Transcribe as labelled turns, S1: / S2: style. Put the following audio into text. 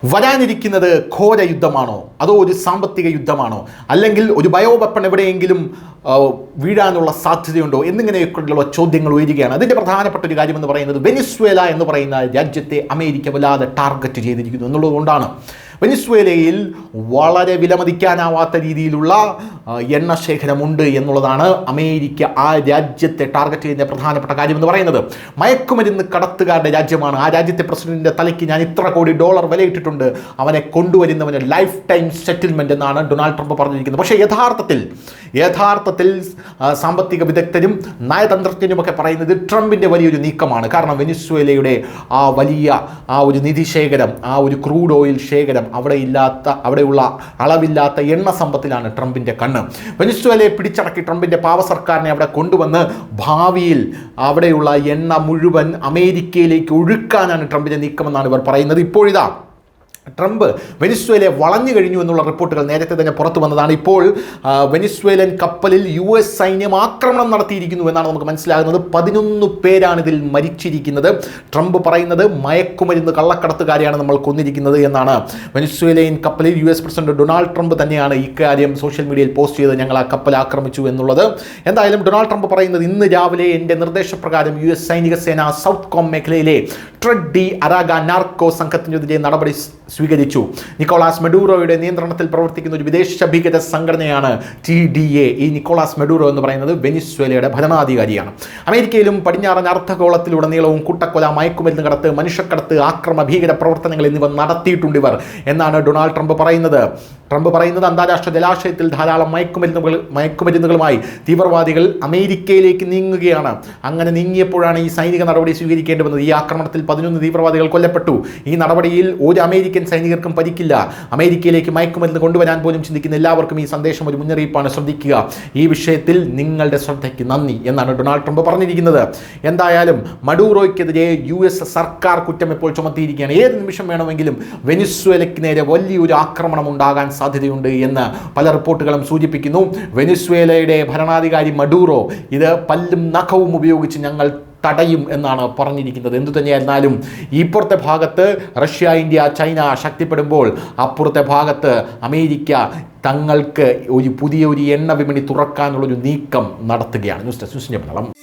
S1: വരാനിരിക്കുന്നത് ഘോര യുദ്ധമാണോ അതോ ഒരു സാമ്പത്തിക യുദ്ധമാണോ അല്ലെങ്കിൽ ഒരു ബയോ വെപ്പൺ എവിടെയെങ്കിലും വീഴാനുള്ള സാധ്യതയുണ്ടോ എന്നിങ്ങനെയൊക്കെയുള്ള ചോദ്യങ്ങൾ ഉയരുകയാണ്. അതിൻ്റെ പ്രധാനപ്പെട്ട ഒരു കാര്യമെന്ന് പറയുന്നത് വെനിസ്വേല എന്ന് പറയുന്ന രാജ്യത്തെ അമേരിക്ക വല്ലാതെ ടാർഗറ്റ് ചെയ്തിരിക്കുന്നു എന്നുള്ളതുകൊണ്ടാണ്. വെനിസ്വേലയിൽ വളരെ വിലമതിക്കാനാവാത്ത രീതിയിലുള്ള എണ്ണ ശേഖരമുണ്ട് എന്നുള്ളതാണ് അമേരിക്ക ആ രാജ്യത്തെ ടാർഗറ്റ് ചെയ്യുന്ന പ്രധാനപ്പെട്ട കാര്യമെന്ന് പറയുന്നത്. മയക്കുമരുന്ന് കടത്തുകാരുടെ രാജ്യമാണ്. ആ രാജ്യത്തെ പ്രസിഡന്റിൻ്റെ തലയ്ക്ക് ഞാൻ ഇത്ര കോടി ഡോളർ വിലയിട്ടിട്ടുണ്ട്, അവനെ കൊണ്ടുവരുന്നവന് ലൈഫ് ടൈം സെറ്റിൽമെൻറ്റ് എന്നാണ് ഡൊണാൾഡ് ട്രംപ് പറഞ്ഞിരിക്കുന്നത്. പക്ഷേ യഥാർത്ഥത്തിൽ സാമ്പത്തിക വിദഗ്ധരും നയതന്ത്രജ്ഞരുമൊക്കെ പറയുന്നത് ട്രംപിൻ്റെ വലിയൊരു നീക്കമാണ്. കാരണം വെനിസ്വേലയുടെ ആ ഒരു നിധി ശേഖരം, ആ ഒരു ക്രൂഡ് ഓയിൽ ശേഖരം അവിടെയുള്ള അളവില്ലാത്ത എണ്ണ സമ്പത്തിലാണ് ട്രംപിൻ്റെ കണ്ണ്. വെനിസ്വേലയെ പിടിച്ചടക്കി ട്രംപിൻ്റെ പാവ സർക്കാരിനെ അവിടെ കൊണ്ടുവന്ന് ഭാവിയിൽ അവിടെയുള്ള എണ്ണ മുഴുവൻ അമേരിക്കയിലേക്ക് ഒഴുക്കാനാണ് ട്രംപിൻ്റെ നീക്കമെന്നാണ് ഇവർ പറയുന്നത്. ഇപ്പോഴിതാ ട്രംപ് വെനിസ്വേലയെ വളഞ്ഞു കഴിഞ്ഞു എന്നുള്ള റിപ്പോർട്ടുകൾ നേരത്തെ തന്നെ പുറത്തു വന്നതാണ്. ഇപ്പോൾ വെനിസ്വേലൻ കപ്പലിൽ US സൈന്യം ആക്രമണം നടത്തിയിരിക്കുന്നു എന്നാണ് നമുക്ക് മനസ്സിലാകുന്നത്. 11 പേരാണ് ഇതിൽ മരിച്ചിരിക്കുന്നത്. ട്രംപ് പറയുന്നത് മയക്കുമരുന്ന് കള്ളക്കടത്തുകാരെയാണ് നമ്മൾ കൊന്നിരിക്കുന്നത് എന്നാണ്. വെനിസ്വേലൻ കപ്പലിൽ US പ്രസിഡന്റ് ഡൊണാൾഡ് ട്രംപ് തന്നെയാണ് ഇക്കാര്യം സോഷ്യൽ മീഡിയയിൽ പോസ്റ്റ് ചെയ്ത് ഞങ്ങൾ ആ കപ്പൽ ആക്രമിച്ചു എന്നുള്ളത്. എന്തായാലും ഡൊണാൾഡ് ട്രംപ് പറയുന്നത് ഇന്ന് രാവിലെ എൻ്റെ നിർദ്ദേശപ്രകാരം US സൈനിക സേന സൗത്ത് കോം മേഖലയിലെ ട്രെഡ് ഡി അരാഗ നാർക്കോ സംഘത്തിനെതിരെ നടപടി സ്വീകരിച്ചു. നിക്കോളാസ് മെഡൂറോയുടെ നിയന്ത്രണത്തിൽ പ്രവർത്തിക്കുന്ന ഒരു വിദേശ ഭീകര സംഘടനയാണ് TDA. ഈ നിക്കോളാസ് മെഡൂറോ എന്ന് പറയുന്നത് വെനിസ്വേലയുടെ ഭരണാധികാരിയാണ്. അമേരിക്കയിലും പടിഞ്ഞാറൻ അർദ്ധഗോളത്തിലുടനീളവും കൂട്ടക്കൊല, മയക്കുമരുന്ന് കടത്ത്, മനുഷ്യക്കടത്ത്, ആക്രമ ഭീകര പ്രവർത്തനങ്ങൾ എന്നിവ നടത്തിയിട്ടുണ്ട് ഇവർ എന്നാണ് ഡൊണാൾഡ് ട്രംപ് പറയുന്നത്. അന്താരാഷ്ട്ര ജലാശയത്തിൽ ധാരാളം മയക്കുമരുന്നുകളുമായി തീവ്രവാദികൾ അമേരിക്കയിലേക്ക് നീങ്ങുകയാണ്. അങ്ങനെ നീങ്ങിയപ്പോഴാണ് ഈ സൈനിക നടപടി സ്വീകരിക്കേണ്ടി വന്നത്. ഈ ആക്രമണത്തിൽ 11 തീവ്രവാദികൾ കൊല്ലപ്പെട്ടു. ഈ നടപടിയിൽ ഒരു അമേരിക്കൻ സൈനികർക്കും പരിക്കില്ല. അമേരിക്കയിലേക്ക് മയക്കുമരുന്ന് കൊണ്ടുവരാൻ പോലും ചിന്തിക്കുന്ന എല്ലാവർക്കും ഈ സന്ദേശം ഒരു മുന്നറിയിപ്പാണ്. ശ്രദ്ധിക്കുക, ഈ വിഷയത്തിൽ നിങ്ങളുടെ ശ്രദ്ധയ്ക്ക് നന്ദി എന്നാണ് ഡൊണാൾഡ് ട്രംപ് പറഞ്ഞിരിക്കുന്നത്. എന്തായാലും മഡൂറോയ്ക്കെതിരെ US സർക്കാർ കുറ്റം ഇപ്പോൾ ചുമത്തിയിരിക്കുകയാണ്. ഏത് നിമിഷം വേണമെങ്കിലും വെനിസ്വേലയ്ക്ക് നേരെ വലിയൊരു ആക്രമണം ഉണ്ടാകാൻ സാധ്യതയുണ്ട് എന്ന് പല റിപ്പോർട്ടുകളും സൂചിപ്പിക്കുന്നു. വെനിസ്വേലയുടെ ഭരണാധികാരി മഡൂറോ ഇത് പല്ലും നഖവും ഉപയോഗിച്ച് ഞങ്ങൾ തടയും എന്നാണ് പറഞ്ഞിരിക്കുന്നത്. എന്തു തന്നെയായിരുന്നാലും ഇപ്പുറത്തെ ഭാഗത്ത് റഷ്യ, ഇന്ത്യ, ചൈന ശക്തിപ്പെടുമ്പോൾ അപ്പുറത്തെ ഭാഗത്ത് അമേരിക്ക തങ്ങൾക്ക് ഒരു പുതിയ എണ്ണ വിപണി തുറക്കാനുള്ളൊരു നീക്കം നടത്തുകയാണ്. News desk.